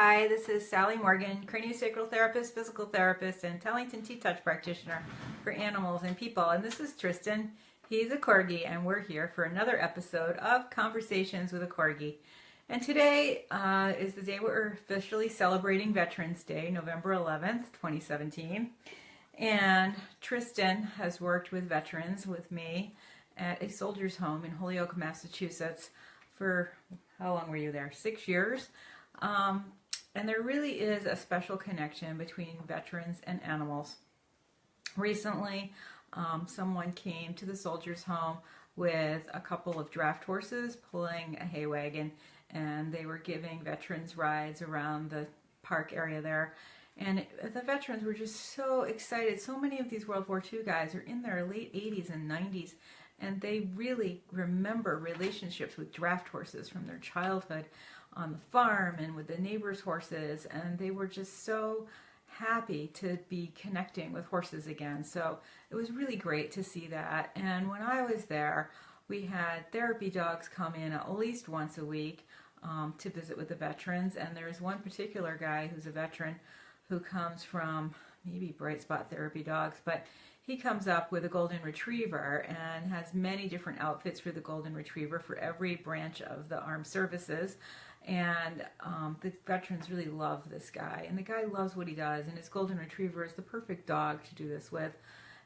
Hi, this is Sally Morgan, craniosacral therapist, physical therapist, and Tellington T-Touch practitioner for animals and people. And this is Tristan. He's a Corgi, and we're here for another episode of Conversations with a Corgi. And today is the day we're officially celebrating Veterans Day, November 11th, 2017. And Tristan has worked with veterans with me at a soldier's home in Holyoke, Massachusetts for, how long were you there? 6 years. And there really is a special connection between veterans and animals. Recently, someone came to the soldier's home with a couple of draft horses pulling a hay wagon, and they were giving veterans rides around the park area there. And the veterans were just so excited. So many of these World War II guys are in their late 80s and 90s, and they really remember relationships with draft horses from their childhood on the farm and with the neighbors' horses, and they were just so happy to be connecting with horses again. So it was really great to see that. And when I was there, we had therapy dogs come in at least once a week to visit with the veterans. And there's one particular guy who's a veteran who comes from maybe Bright Spot Therapy Dogs, but he comes up with a golden retriever and has many different outfits for the golden retriever for every branch of the armed services. And the veterans really love this guy, and the guy loves what he does, and his golden retriever is the perfect dog to do this with.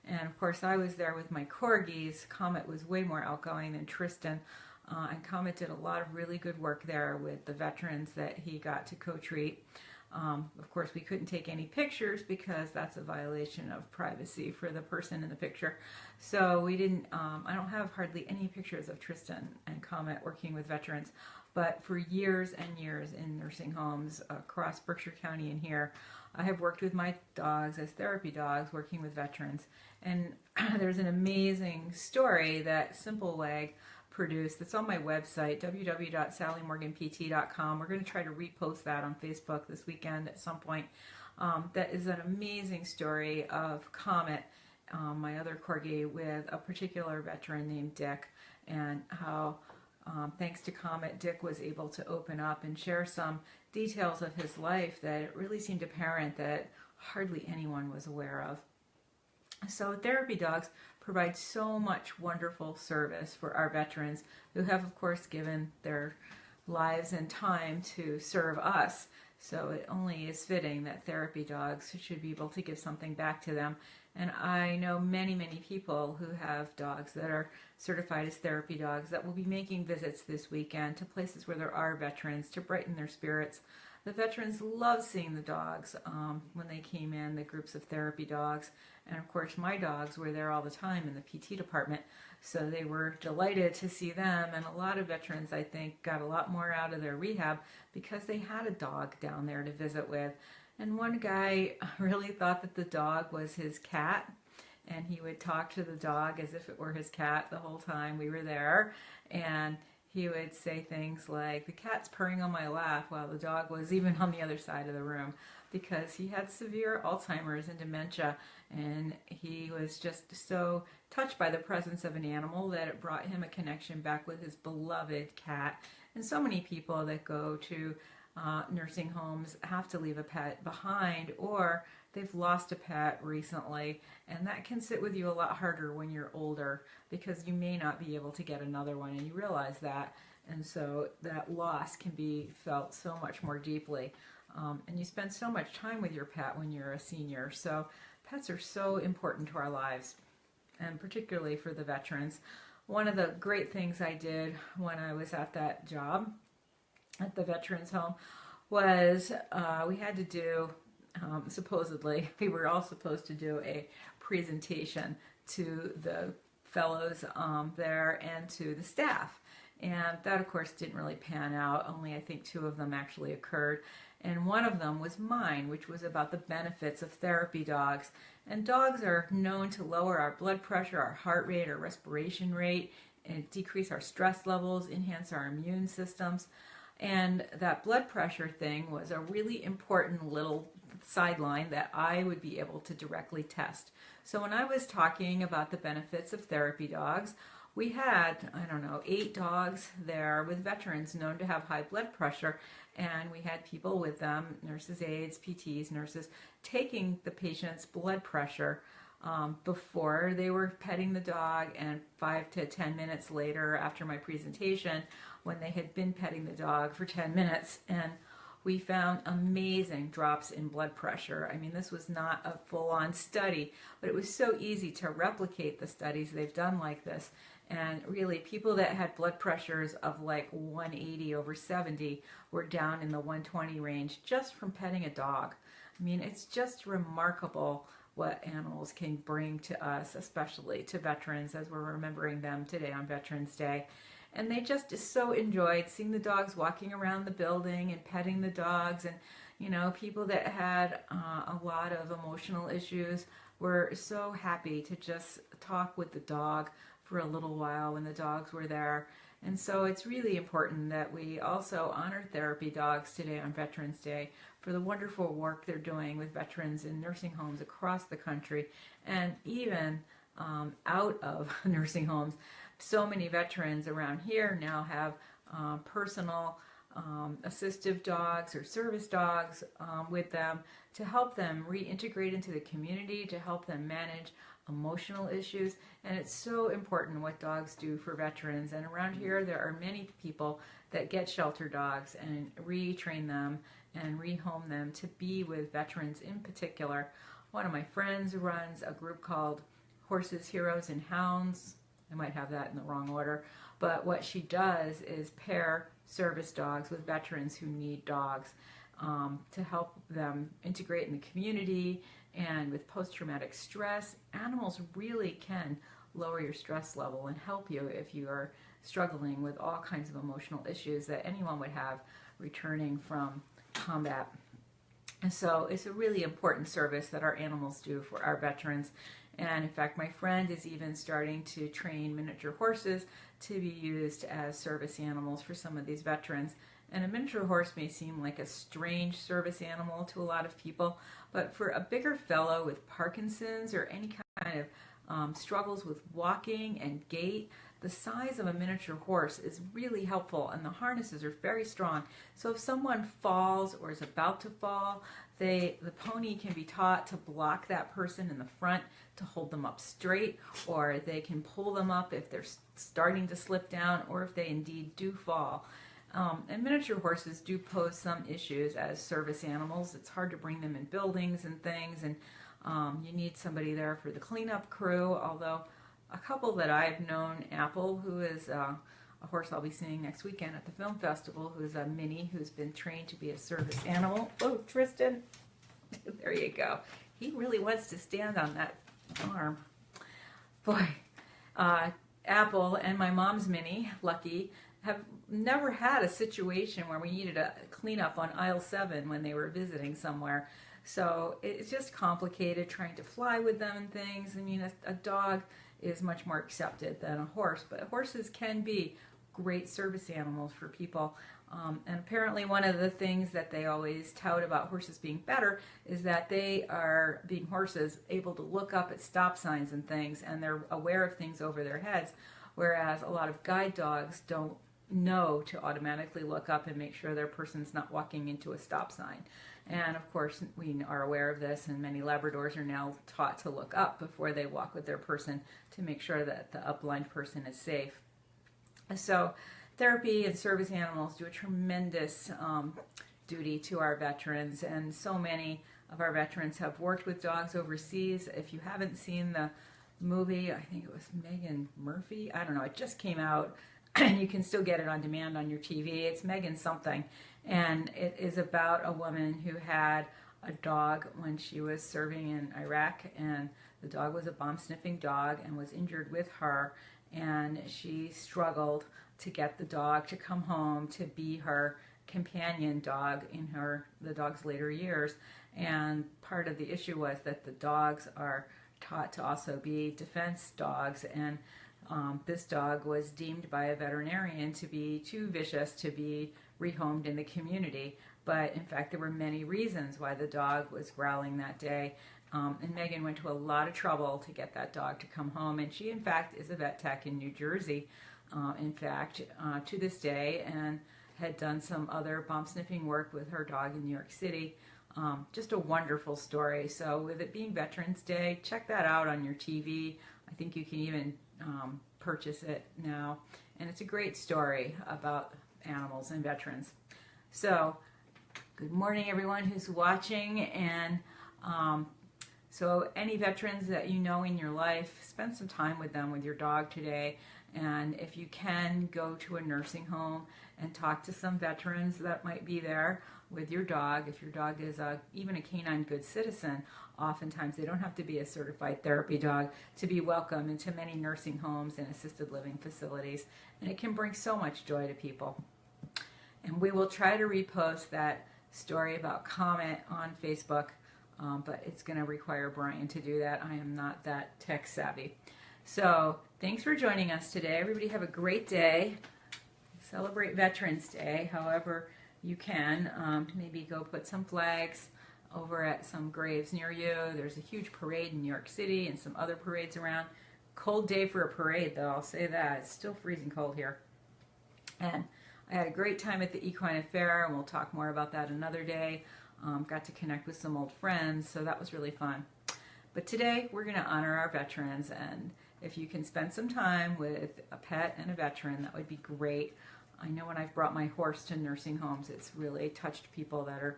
And of course I was there with my Corgis. Comet was way more outgoing than Tristan, and Comet did a lot of really good work there with the veterans that he got to co-treat. Of course, we couldn't take any pictures because that's a violation of privacy for the person in the picture. So we didn't, I don't have hardly any pictures of Tristan and Comet working with veterans. But for years and years in nursing homes across Berkshire County and here, I have worked with my dogs as therapy dogs working with veterans. And there's an amazing story that Simple Wag produced that's on my website, www.sallymorganpt.com. We're going to try to repost that on Facebook this weekend at some point. That is an amazing story of Comet, my other Corgi, with a particular veteran named Dick, and how thanks to Comet, Dick was able to open up and share some details of his life that it really seemed apparent that hardly anyone was aware of. So therapy dogs provide so much wonderful service for our veterans who have, of course, given their lives and time to serve us. So it only is fitting that therapy dogs should be able to give something back to them. And I know many, many people who have dogs that are certified as therapy dogs that will be making visits this weekend to places where there are veterans to brighten their spirits. The veterans love seeing the dogs when they came in, the groups of therapy dogs. And of course, my dogs were there all the time in the PT department. So they were delighted to see them. And a lot of veterans, I think, got a lot more out of their rehab because they had a dog down there to visit with. And one guy really thought that the dog was his cat, and he would talk to the dog as if it were his cat the whole time we were there. And he would say things like, "The cat's purring on my lap," while the dog was even on the other side of the room, because he had severe Alzheimer's and dementia, and he was just so touched by the presence of an animal that it brought him a connection back with his beloved cat. And so many people that go to nursing homes have to leave a pet behind, or they've lost a pet recently, and that can sit with you a lot harder when you're older because you may not be able to get another one, and you realize that, and so that loss can be felt so much more deeply. And you spend so much time with your pet when you're a senior. So pets are so important to our lives, and particularly for the veterans. One of the great things I did when I was at that job at the veterans home was we had to do, supposedly, we were all supposed to do a presentation to the fellows there and to the staff. And that, of course, didn't really pan out. Only, I think, 2 of them actually occurred. And one of them was mine, which was about the benefits of therapy dogs. And dogs are known to lower our blood pressure, our heart rate, our respiration rate, and decrease our stress levels, enhance our immune systems. And that blood pressure thing was a really important little sideline that I would be able to directly test. So when I was talking about the benefits of therapy dogs, we had, I don't know, 8 dogs there with veterans known to have high blood pressure, and we had people with them, nurses, aides, PTs, nurses, taking the patient's blood pressure before they were petting the dog, and 5 to 10 minutes later after my presentation when they had been petting the dog for 10 minutes. And we found amazing drops in blood pressure. I mean, this was not a full-on study, but it was so easy to replicate the studies they've done like this. And really, people that had blood pressures of like 180 over 70 were down in the 120 range just from petting a dog. I mean, it's just remarkable what animals can bring to us, especially to veterans, as we're remembering them today on Veterans Day. And they just so enjoyed seeing the dogs walking around the building and petting the dogs. And, you know, people that had a lot of emotional issues were so happy to just talk with the dog for a little while when the dogs were there. And so it's really important that we also honor therapy dogs today on Veterans Day for the wonderful work they're doing with veterans in nursing homes across the country, and even out of nursing homes. So many veterans around here now have personal assistive dogs or service dogs with them to help them reintegrate into the community, to help them manage emotional issues. And it's so important what dogs do for veterans. And around here there are many people that get shelter dogs and retrain them and rehome them to be with veterans in particular. One of my friends runs a group called Horses, Heroes, and Hounds. I might have that in the wrong order, but what she does is pair service dogs with veterans who need dogs to help them integrate in the community. And with post-traumatic stress, animals really can lower your stress level and help you if you are struggling with all kinds of emotional issues that anyone would have returning from combat. And so it's a really important service that our animals do for our veterans. And in fact, my friend is even starting to train miniature horses to be used as service animals for some of these veterans. And a miniature horse may seem like a strange service animal to a lot of people, but for a bigger fellow with Parkinson's or any kind of struggles with walking and gait, the size of a miniature horse is really helpful, and the harnesses are very strong. So if someone falls or is about to fall, the pony can be taught to block that person in the front, to hold them up straight, or they can pull them up if they're starting to slip down or if they indeed do fall. And miniature horses do pose some issues as service animals. It's hard to bring them in buildings and things, and you need somebody there for the cleanup crew, although a couple that I've known, Apple, who is a horse I'll be seeing next weekend at the film festival, who's a mini, who's been trained to be a service animal. Oh, Tristan, there you go. He really wants to stand on that arm. Boy, Apple and my mom's mini, Lucky, have never had a situation where we needed a cleanup on aisle 7 when they were visiting somewhere. So it's just complicated trying to fly with them and things. I mean, a dog is much more accepted than a horse, but horses can be great service animals for people. And apparently one of the things that they always tout about horses being better is that they are, being horses, able to look up at stop signs and things, and they're aware of things over their heads, whereas a lot of guide dogs don't know to automatically look up and make sure their person's not walking into a stop sign. And of course we are aware of this, and many Labradors are now taught to look up before they walk with their person to make sure that the upblind person is safe. So therapy and service animals do a tremendous duty to our veterans, and so many of our veterans have worked with dogs overseas. If you haven't seen the movie, I think it was Megan Murphy, I don't know, it just came out, and you can still get it on demand on your TV. It's Megan something, and it is about a woman who had a dog when she was serving in Iraq, and the dog was a bomb-sniffing dog and was injured with her, and she struggled to get the dog to come home to be her companion dog in the dog's later years. And part of the issue was that the dogs are taught to also be defense dogs, and this dog was deemed by a veterinarian to be too vicious to be rehomed in the community. But in fact, there were many reasons why the dog was growling that day. And Megan went to a lot of trouble to get that dog to come home. And she, in fact, is a vet tech in New Jersey, in fact, to this day, and had done some other bomb sniffing work with her dog in New York City. Just a wonderful story. So with it being Veterans Day, check that out on your TV. I think you can even purchase it now. And it's a great story about animals and veterans. So good morning, everyone who's watching. And so any veterans that you know in your life, spend some time with them, with your dog today. And if you can, go to a nursing home and talk to some veterans that might be there with your dog. If your dog is even a canine good citizen, oftentimes they don't have to be a certified therapy dog to be welcome into many nursing homes and assisted living facilities. And it can bring so much joy to people. And we will try to repost that story about Comet on Facebook, but it's going to require Brian to do that. I am not that tech savvy. So thanks for joining us today. Everybody have a great day. Celebrate Veterans Day however you can. Maybe go put some flags over at some graves near you. There's a huge parade in New York City and some other parades around. Cold day for a parade though, I'll say that. It's still freezing cold here. And I had a great time at the Equine Affair, and we'll talk more about that another day. Got to connect with some old friends, so that was really fun. But today we're going to honor our veterans, and if you can spend some time with a pet and a veteran, that would be great. I know when I've brought my horse to nursing homes, it's really touched people that are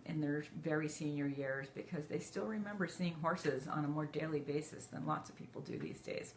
in their very senior years, because they still remember seeing horses on a more daily basis than lots of people do these days.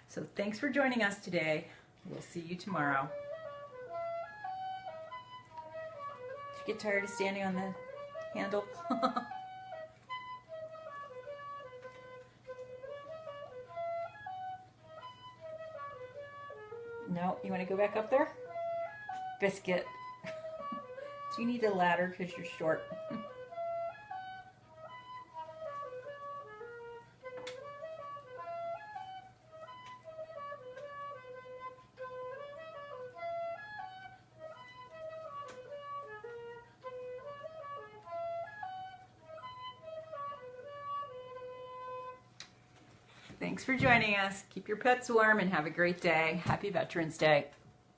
So thanks for joining us today. We'll see you tomorrow. Did you get tired of standing on the handle? No, you want to go back up there? Biscuit. So you need a ladder because you're short. Thanks for joining us. Keep your pets warm and have a great day. Happy Veterans Day.